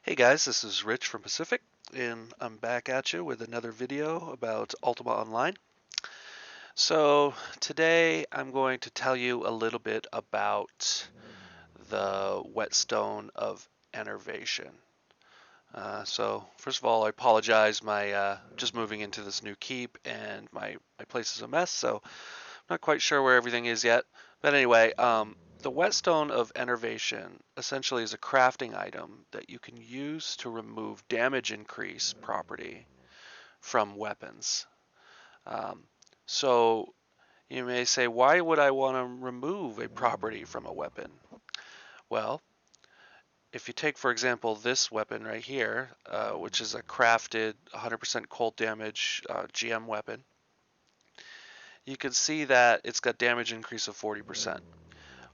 Hey guys, this is Rich from Pacific, and I'm back at you with another video about Ultima Online. So today I'm going to tell you a little bit about the Whetstone of Enveration. So first of all, I apologize. My just moving into this new keep, and my place is a mess. So I'm not quite sure where everything is yet. But anyway, the Whetstone of Enveration essentially is a crafting item that you can use to remove damage increase property from weapons. Um, so you may say, why would I want to remove a property from a weapon? Well, if you take, for example, this weapon right here, which is a crafted 100% cold damage GM weapon, you can see that it's got damage increase of 40%.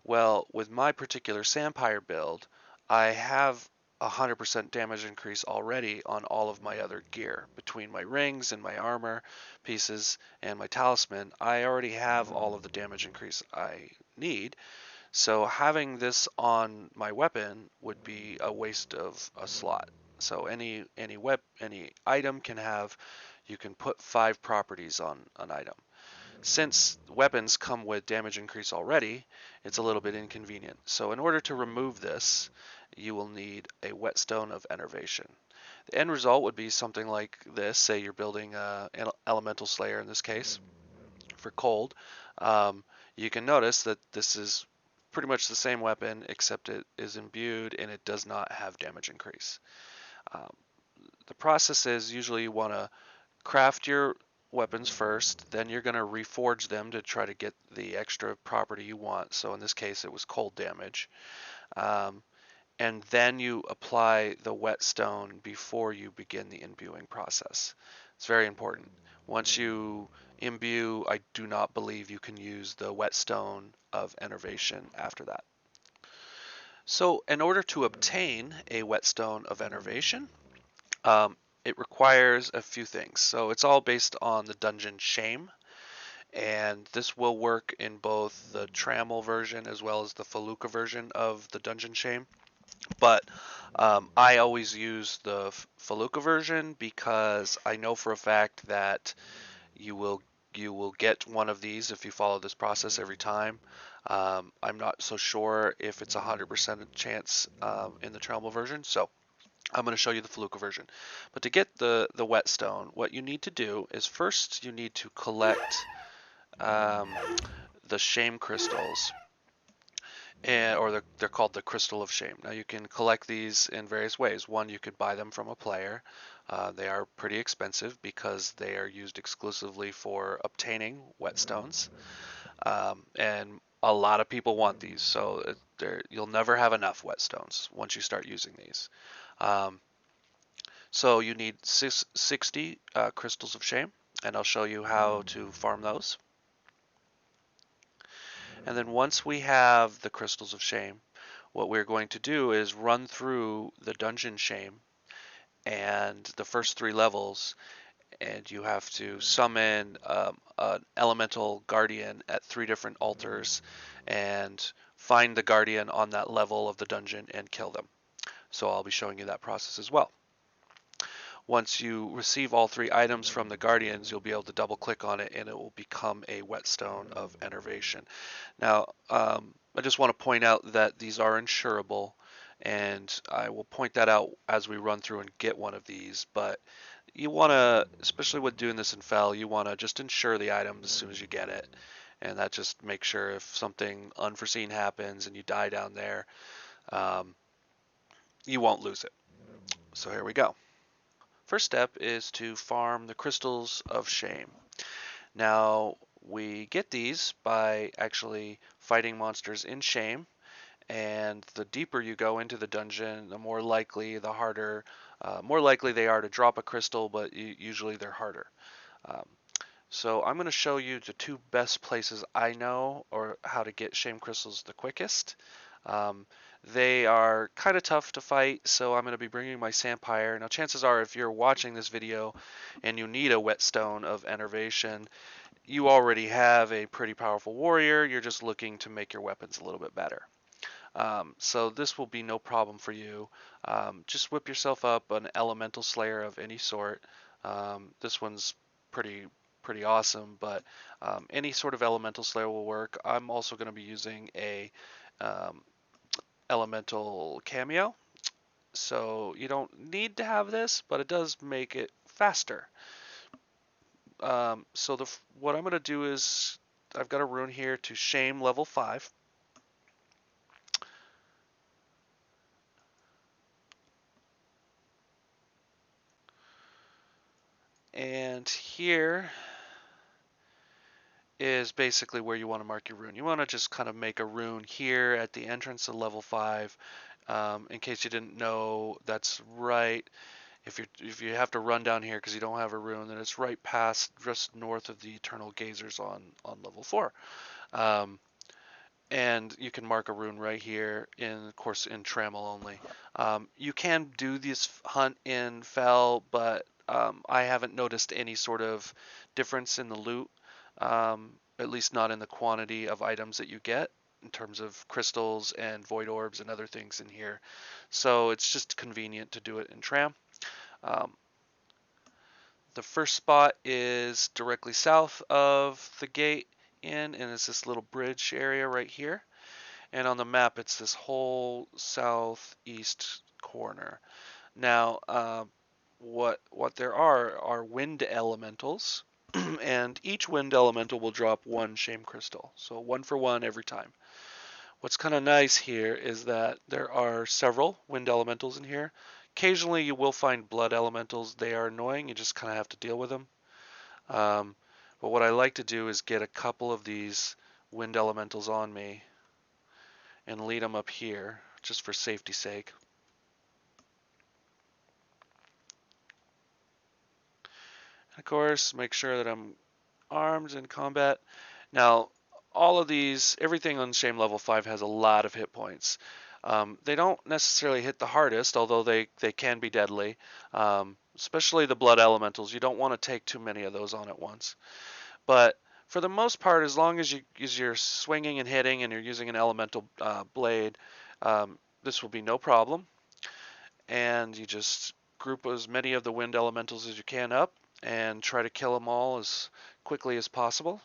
Well, with my particular Sampire build, I have 100% damage increase already on all of my other gear. Between my rings and my armor pieces and my talisman, I already have all of the damage increase I need. So having this on my weapon would be a waste of a slot. So any item can have, you can put 5 properties on an item. Since weapons come with damage increase already, it's a little bit inconvenient. So in order to remove this, you will need a Whetstone of Enervation. The end result would be something like this. Say you're building an Elemental Slayer in this case for cold. Um, you can notice that this is pretty much the same weapon, except it is imbued and it does not have damage increase. Um, the process is usually you want to craft your weapons first, then you're going to reforge them to try to get the extra property you want. So in this case, it was cold damage. Um, and then you apply the whetstone before you begin the imbuing process. It's very important. Once you imbue, I do not believe you can use the whetstone of enervation after that. So in order to obtain a whetstone of enervation, um, it requires a few things. So it's all based on the dungeon shame, and this will work in both the Trammel version as well as the Felucca version of the dungeon shame. But I always use the Felucca version because I know for a fact that you will you will get one of these if you follow this process every time. I'm not so sure if it's 100% chance in the Trammel version, so I'm going to show you the Felucca version. But to get the whetstone, what you need to do is first you need to collect um, the shame crystals, or they're called the crystal of shame. Now you can collect these in various ways. One, you could buy them from a player. They are pretty expensive because they are used exclusively for obtaining whetstones, and a lot of people want these. So you'll never have enough whetstones once you start using these. Um, So you need 60 crystals of shame, and I'll show you how to farm those. And then once we have the crystals of shame, what we're going to do is run through the dungeon shame and the first 3 levels, and you have to summon an elemental guardian at 3 different altars and find the guardian on that level of the dungeon and kill them. So I'll be showing you that process as well. Once you receive all 3 items from the Guardians, you'll be able to double click on it and it will become a Whetstone of Enervation. Now, I just want to point out that these are insurable, and I will point that out as we run through and get one of these, but you want to, especially with doing this in Fel, you want to just insure the item as soon as you get it, and that just makes sure if something unforeseen happens and you die down there, um, you won't lose it. So here we go. First step is to farm the crystals of shame. Now, we get these by actually fighting monsters in shame, and the deeper you go into the dungeon, the more likely, more likely they are to drop a crystal, but usually they're harder. Um, so I'm going to show you the 2 best places I know or how to get shame crystals the quickest. Um, they are kind of tough to fight, so I'm going to be bringing my Sampire. Now, chances are, if you're watching this video and you need a Whetstone of Enervation, you already have a pretty powerful warrior. You're just looking to make your weapons a little bit better. So this will be no problem for you. Just whip yourself up an elemental slayer of any sort. This one's pretty pretty awesome, but any sort of elemental slayer will work. I'm also going to be using a um, elemental cameo, so you don't need to have this, but it does make it faster. So what I'm going to do is I've got a rune here to shame level 5. And here is basically where you want to mark your rune. You want to just kind of make a rune here at the entrance of level 5. In case you didn't know, that's right. If you have to run down here because you don't have a rune, then it's right past, just north of the Eternal Gazers on level 4. Um, and you can mark a rune right here, of course, in Trammel only. You can do this hunt in Fel, but I haven't noticed any sort of difference in the loot, at least not in the quantity of items that you get in terms of crystals and void orbs and other things in here. So it's just convenient to do it in Tram. Um, the first spot is directly south of the gate in, and it's this little bridge area right here. And on the map, it's this whole southeast corner. Now, what there are wind elementals, and each wind elemental will drop one shame crystal. So 1 for 1 every time. What's kind of nice here is that there are several wind elementals in here. Occasionally, you will find blood elementals. They are annoying. You just kind of have to deal with them. But what I like to do is get a couple of these wind elementals on me and lead them up here, just for safety's sake. Of course, make sure that I'm armed in combat. Now, all of these, everything on Shame level 5 has a lot of hit points. They don't necessarily hit the hardest, although they can be deadly. Especially the blood elementals. You don't want to take too many of those on at once. But for the most part, as long as you're swinging and hitting and you're using an elemental blade, this will be no problem. And you just group as many of the wind elementals as you can up and try to kill them all as quickly as possible.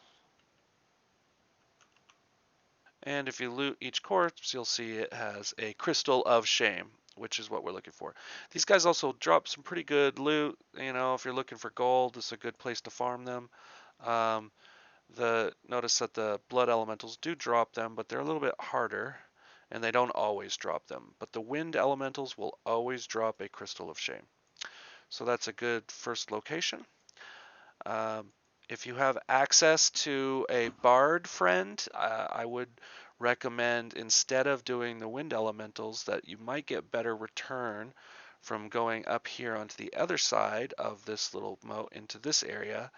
And if you loot each corpse, you'll see it has a crystal of shame, which is what we're looking for. These guys also drop some pretty good loot. You know, if you're looking for gold, this is a good place to farm them. Um, Notice that the blood elementals do drop them, but they're a little bit harder, and they don't always drop them. But the wind elementals will always drop a crystal of shame. So that's a good first location. Um, if you have access to a bard friend, I would recommend, instead of doing the wind elementals, that you might get better return from going up here onto the other side of this little moat into this area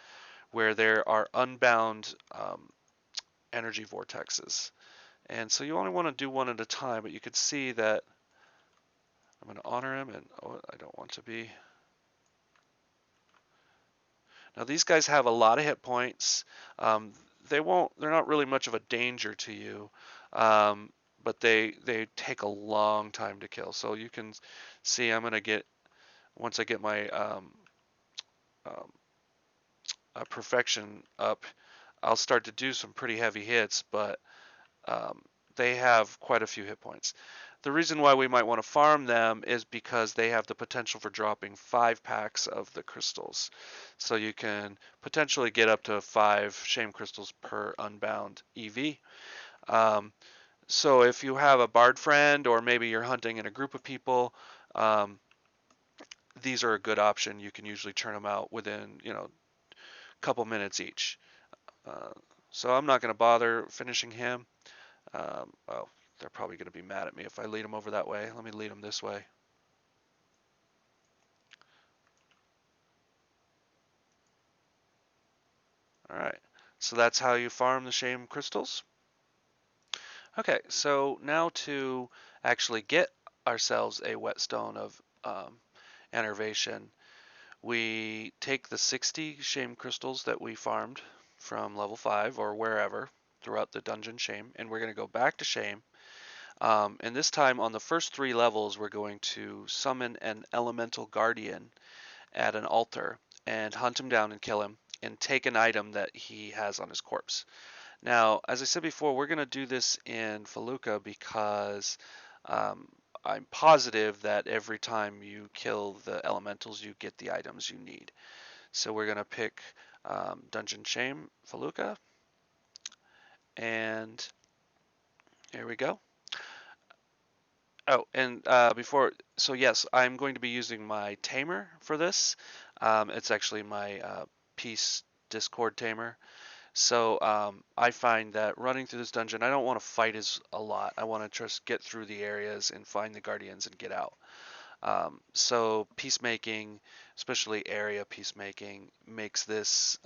where there are unbound energy vortexes. And so you only want to do one at a time, but you could see that I'm going to honor him, and oh, I don't want to be. Now these guys have a lot of hit points. Um, they're not really much of a danger to you, but they take a long time to kill. So you can see I'm gonna get, once I get my um, perfection up, I'll start to do some pretty heavy hits, but um, they have quite a few hit points. The reason why we might want to farm them is because they have the potential for dropping 5 packs of the crystals. So you can potentially get up to 5 shame crystals per unbound EV. Um, so if you have a bard friend, or maybe you're hunting in a group of people, um, these are a good option. You can usually churn them out within, a couple minutes each. Uh, so I'm not going to bother finishing him. Oh, they're probably going to be mad at me if I lead them over that way. Let me lead them this way. All right. So that's how you farm the shame crystals. Okay, so now to actually get ourselves a whetstone of enervation, we take the 60 shame crystals that we farmed from level 5 or wherever throughout the dungeon shame, and we're going to go back to shame. And this time on the first 3 levels, we're going to summon an elemental guardian at an altar and hunt him down and kill him and take an item that he has on his corpse. Now, as I said before, we're going to do this in Felucca because um, I'm positive that every time you kill the elementals, you get the items you need. So we're going to pick Dungeon Shame Felucca, and here we go. Oh, and so yes, I'm going to be using my tamer for this. It's actually my Peace Discord tamer. So I find that running through this dungeon, I don't want to fight as a lot. I want to just get through the areas and find the guardians and get out. So peacemaking, especially area peacemaking, makes this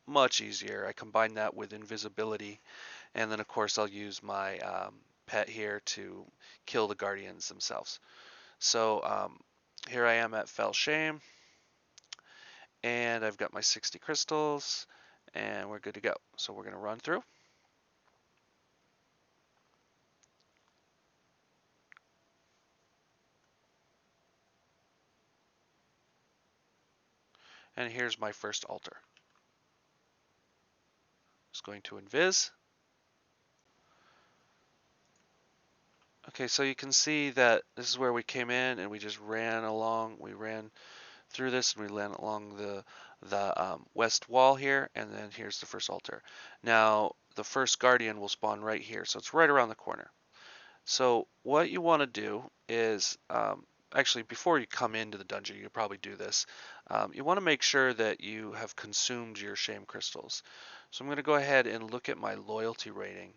much easier. I combine that with invisibility, and then of course I'll use my pet here to kill the guardians themselves. So here I am at Fell Shame, and I've got my 60 crystals, and we're good to go. So we're going to run through. And here's my first altar. Just going to invis. Okay, so you can see that this is where we came in and we just ran along. We ran through this and we ran along the west wall here, and then here's the first altar. Now the first guardian will spawn right here, so it's right around the corner. So what you want to do is actually, before you come into the dungeon, you probably do this. You want to make sure that you have consumed your shame crystals. So I'm going to go ahead and look at my loyalty rating,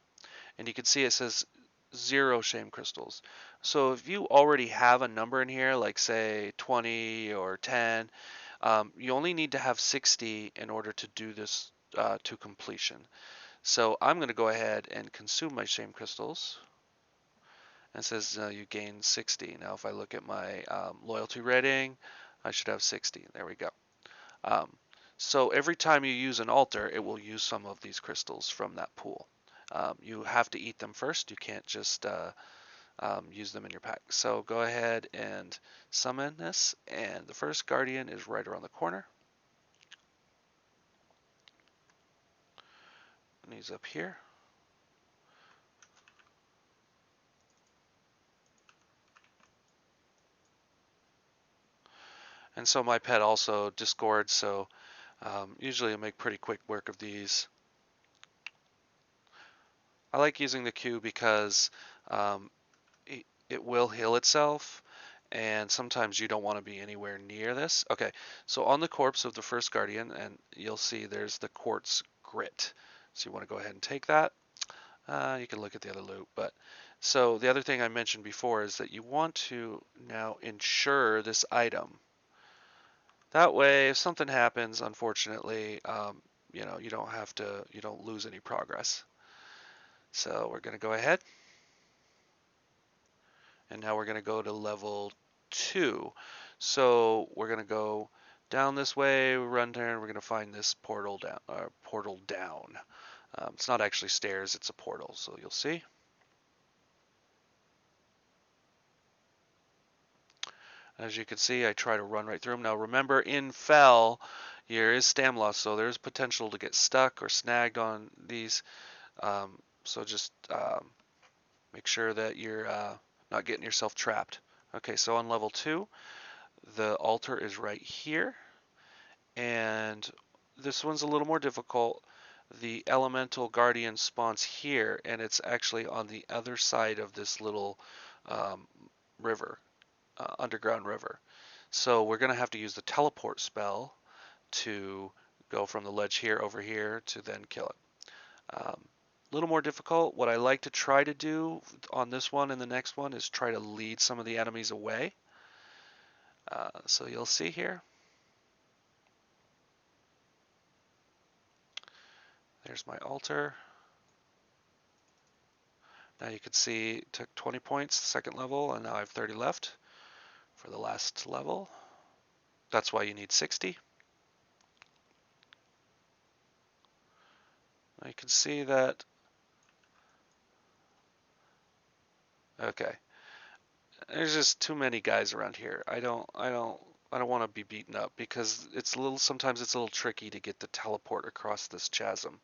and you can see it says 0 shame crystals. So if you already have a number in here, like say 20 or 10, you only need to have 60 in order to do this to completion. So I'm going to go ahead and consume my shame crystals. And it says you gain 60. Now if I look at my loyalty rating, I should have 60. There we go. Um, so every time you use an altar, it will use some of these crystals from that pool. You have to eat them first. You can't just use them in your pack. So go ahead and summon this, and the first guardian is right around the corner. And he's up here. And so my pet also discords, so usually I make pretty quick work of these. I like using the Q because um, it will heal itself, and sometimes you don't want to be anywhere near this. Okay, so on the corpse of the first guardian, and you'll see there's the quartz grit. So you want to go ahead and take that. You can look at the other loot, but so the other thing I mentioned before is that you want to now insure this item. That way, if something happens, unfortunately, you don't lose any progress. So we're going to go ahead, and now we're going to go to level 2. So we're going to go down this way, run there, we're going to find this portal down. It's not actually stairs, it's a portal, so you'll see. As you can see, I try to run right through them. Now remember, in Fell, there is stam loss, so there's potential to get stuck or snagged on these. So just make sure that you're not getting yourself trapped. Okay, so on level 2, the altar is right here, and this one's a little more difficult. The elemental guardian spawns here, and it's actually on the other side of this little river, underground river. So we're going to have to use the teleport spell to go from the ledge here over here to then kill it. A little more difficult. What I like to try to do on this one and the next one is try to lead some of the enemies away. So you'll see here. There's my altar. Now you can see it took 20 points, the second level, and now I have 30 left for the last level. That's why you need 60. Now you can see that Okay. There's just too many guys around here. I don't want to be beaten up because sometimes it's a little tricky to get the teleport across this chasm.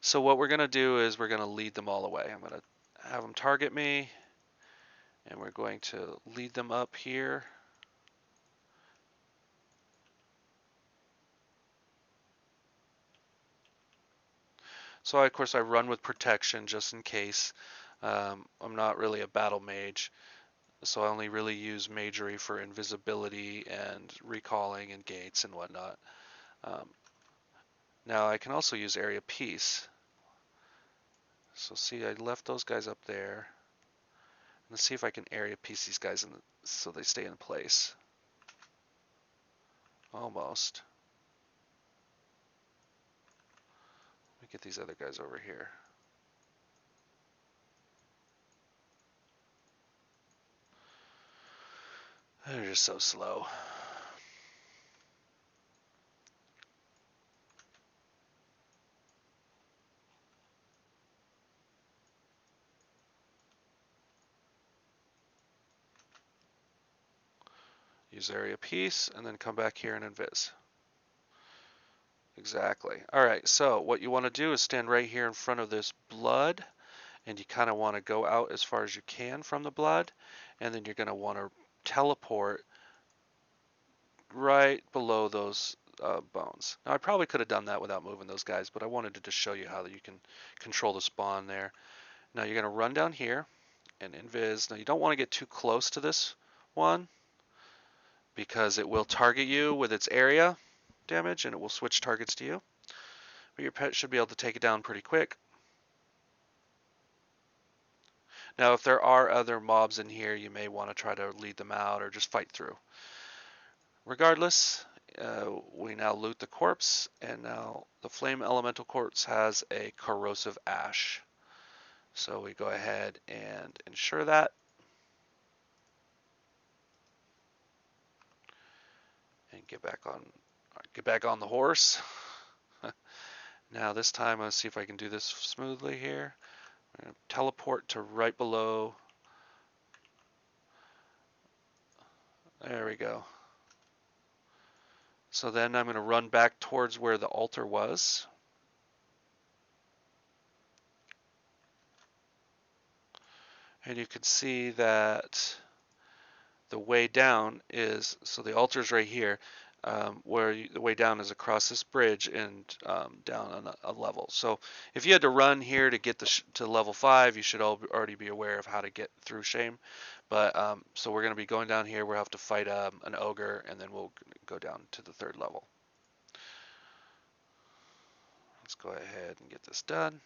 So what we're gonna do is we're gonna lead them all away. I'm gonna have them target me, and we're going to lead them up here. So of course I run with protection just in case. I'm not really a battle mage, so I only really use magery for invisibility and recalling and gates and whatnot. Um, Now I can also use area peace. So see, I left those guys up there. Let's see if I can area piece these guys so they stay in place. Almost. Let me get these other guys over here. They're just so slow. Use area piece and then come back here and invis. Exactly. All right, so what you want to do is stand right here in front of this blood, and you kind of want to go out as far as you can from the blood, and then you're going to want to teleport right below those bones. Now I probably could have done that without moving those guys, but I wanted to just show you how you can control the spawn there. Now you're going to run down here and invis. Now you don't want to get too close to this one because it will target you with its area damage and it will switch targets to you. But your pet should be able to take it down pretty quick. Now if there are other mobs in here, you may want to try to lead them out or just fight through. Regardless, we now loot the corpse, and now the flame elemental corpse has a corrosive ash. So we go ahead and ensure that. And get back on the horse. Now this time let's see if I can do this smoothly here. I'm going to teleport to right below. There we go. So then I'm going to run back towards where the altar was. And you can see that the way down is, so the altar is right here, the way down is across this bridge and down on a level. So if you had to run here to get to level 5, you should already be aware of how to get through Shame. But so we're going to be going down here. We'll have to fight an ogre, and then we'll go down to the 3rd level. Let's go ahead and get this done.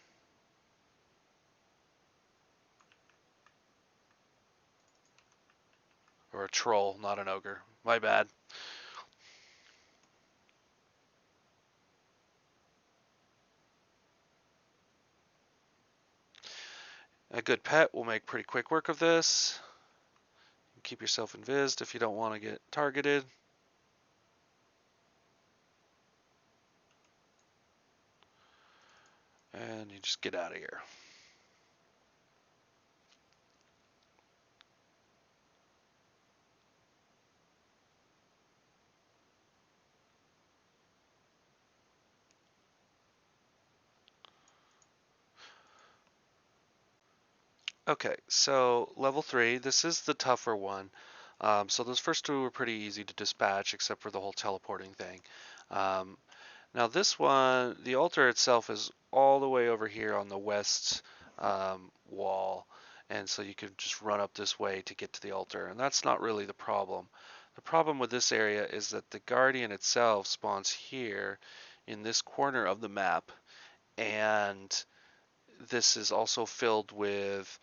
Or a troll, not an ogre. My bad. A good pet will make pretty quick work of this. Keep yourself invised if you don't want to get targeted. And you just get out of here. Okay, so level 3, this is the tougher one. So those first 2 were pretty easy to dispatch, except for the whole teleporting thing. Um, Now this one, the altar itself is all the way over here on the west wall, and so you could just run up this way to get to the altar, and that's not really the problem. The problem with this area is that the Guardian itself spawns here in this corner of the map, and this is also filled with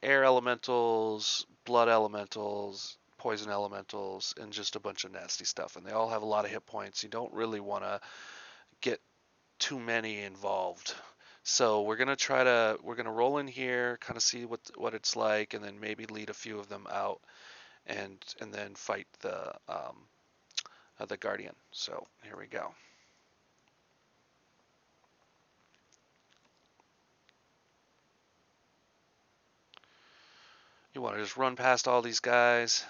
air elementals, blood elementals, poison elementals, and just a bunch of nasty stuff. And they all have a lot of hit points. You don't really want to get too many involved. So we're gonna roll in here, kind of see what it's like, and then maybe lead a few of them out, and then fight the Guardian. So here we go. You want to just run past all these guys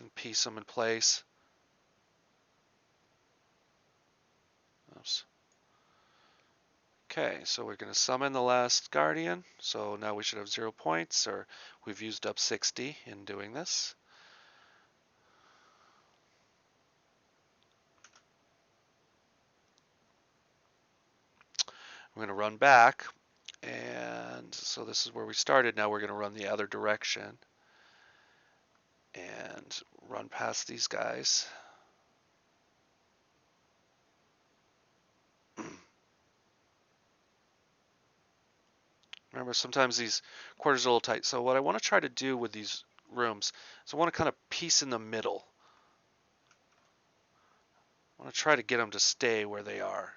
and piece them in place. Oops. Okay, so we're going to summon the last guardian. So now we should have 0 points, or we've used up 60 in doing this. We're going to run back, and so this is where we started. Now we're going to run the other direction and run past these guys. Remember, sometimes these quarters are a little tight. So what I want to try to do with these rooms is I want to kind of piece in the middle. I want to try to get them to stay where they are.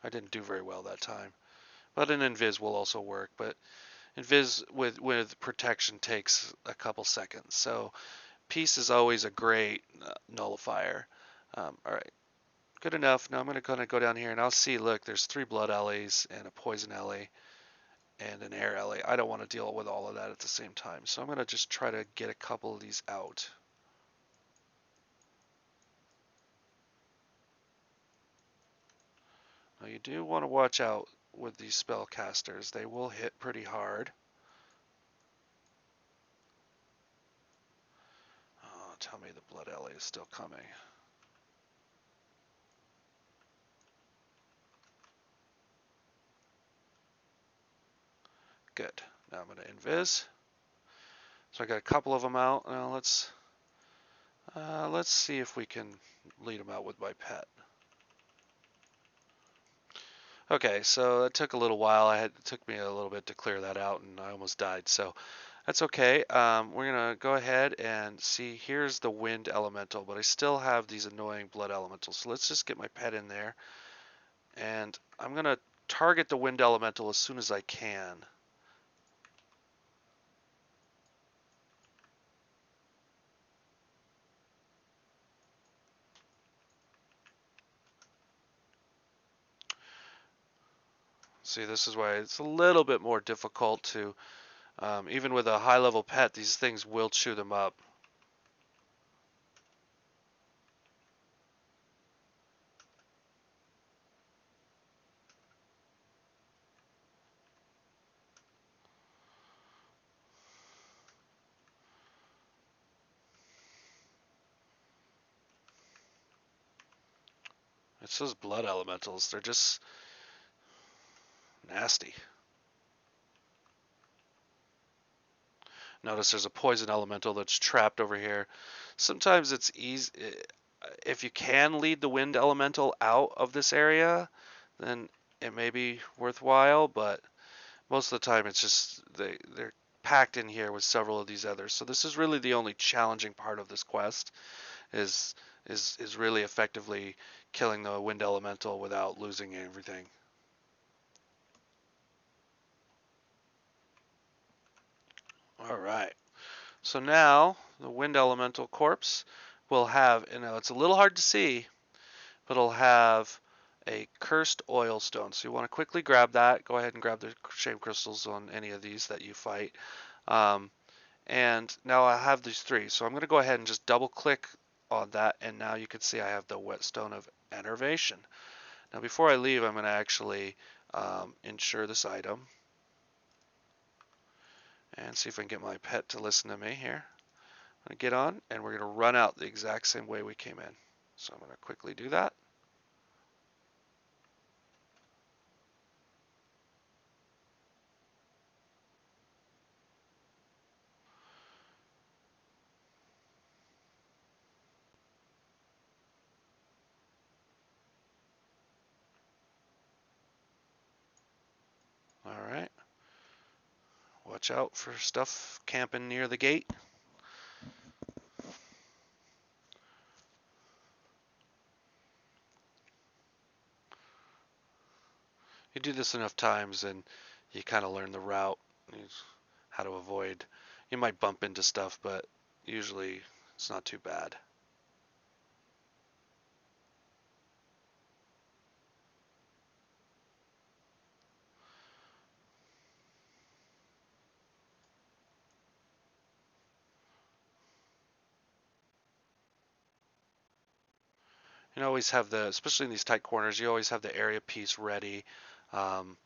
I didn't do very well that time. But an invis will also work. But invis with protection takes a couple seconds. So peace is always a great nullifier. All right, good enough. Now I'm going to go down here and I'll see, look, there's 3 blood LAs and a poison LA and an air LA. I don't want to deal with all of that at the same time. So I'm going to just try to get a couple of these out. Now you do want to watch out with these spellcasters. They will hit pretty hard. Oh, tell me the blood LA is still coming. Good. Now I'm going to invis. So I got a couple of them out. Now let's see if we can lead them out with my pet. Okay, so that took a little while. It took me a little bit to clear that out, and I almost died. So that's okay. We're gonna go ahead and see. Here's the wind elemental, but I still have these annoying blood elementals. So let's just get my pet in there, and I'm gonna target the wind elemental as soon as I can. See, this is why it's a little bit more difficult to, even with a high-level pet, these things will chew them up. It's those blood elementals. They're just nasty. Notice there's a poison elemental that's trapped over here. Sometimes it's easy, if you can lead the wind elemental out of this area, then it may be worthwhile, but most of the time it's just they're packed in here with several of these others. So this is really the only challenging part of this quest is really effectively killing the wind elemental without losing everything. All right. So now the wind elemental corpse will have, it's a little hard to see, but it'll have a cursed oil stone. So you want to quickly grab that. Go ahead and grab the shame crystals on any of these that you fight. And now I have these 3. So I'm going to go ahead and just double click on that. And now you can see I have the Whetstone of Enveration. Now before I leave, I'm going to actually insure this item. And see if I can get my pet to listen to me here. I'm going to get on and we're going to run out the exact same way we came in. So I'm going to quickly do that. All right. Watch out for stuff camping near the gate. You do this enough times and you kind of learn the route, how to avoid. You might bump into stuff, but usually it's not too bad. You always have the, especially in these tight corners, you always have the area piece ready, um,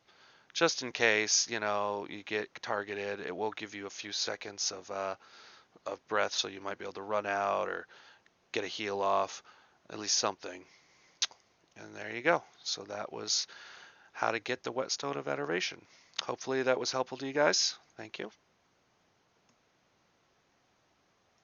just in case, you get targeted. It will give you a few seconds of breath, so you might be able to run out or get a heel off, at least something. And there you go. So that was how to get the Whetstone of Enveration. Hopefully that was helpful to you guys. Thank you.